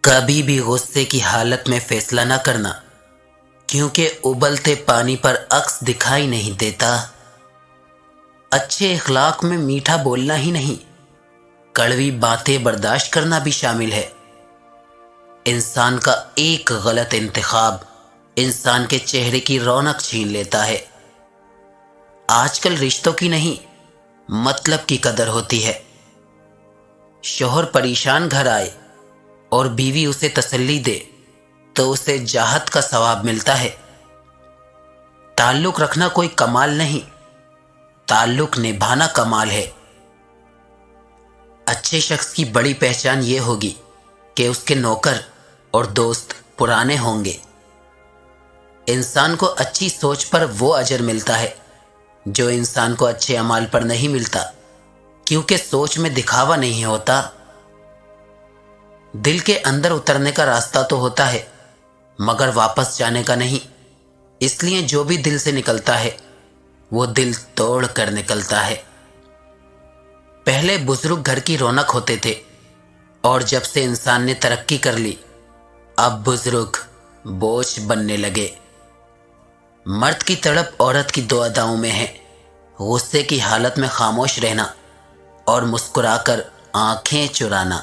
کبھی بھی غصے کی حالت میں فیصلہ نہ کرنا، کیونکہ ابلتے پانی پر عکس دکھائی نہیں دیتا۔ اچھے اخلاق میں میٹھا بولنا ہی نہیں، کڑوی باتیں برداشت کرنا بھی شامل ہے۔ انسان کا ایک غلط انتخاب انسان کے چہرے کی رونق چھین لیتا ہے۔ آج کل رشتوں کی نہیں، مطلب کی قدر ہوتی ہے۔ شوہر پریشان گھر آئے اور بیوی اسے تسلی دے تو اسے جاہت کا ثواب ملتا ہے۔ تعلق رکھنا کوئی کمال نہیں، تعلق نبھانا کمال ہے۔ اچھے شخص کی بڑی پہچان یہ ہوگی کہ اس کے نوکر اور دوست پرانے ہوں گے۔ انسان کو اچھی سوچ پر وہ اجر ملتا ہے جو انسان کو اچھے اعمال پر نہیں ملتا، کیونکہ سوچ میں دکھاوا نہیں ہوتا۔ دل کے اندر اترنے کا راستہ تو ہوتا ہے، مگر واپس جانے کا نہیں۔ اس لیے جو بھی دل سے نکلتا ہے وہ دل توڑ کر نکلتا ہے۔ پہلے بزرگ گھر کی رونق ہوتے تھے، اور جب سے انسان نے ترقی کر لی، اب بزرگ بوجھ بننے لگے۔ مرد کی تڑپ عورت کی دو اداؤں میں ہے: غصے کی حالت میں خاموش رہنا اور مسکرا کر آنکھیں چرانا۔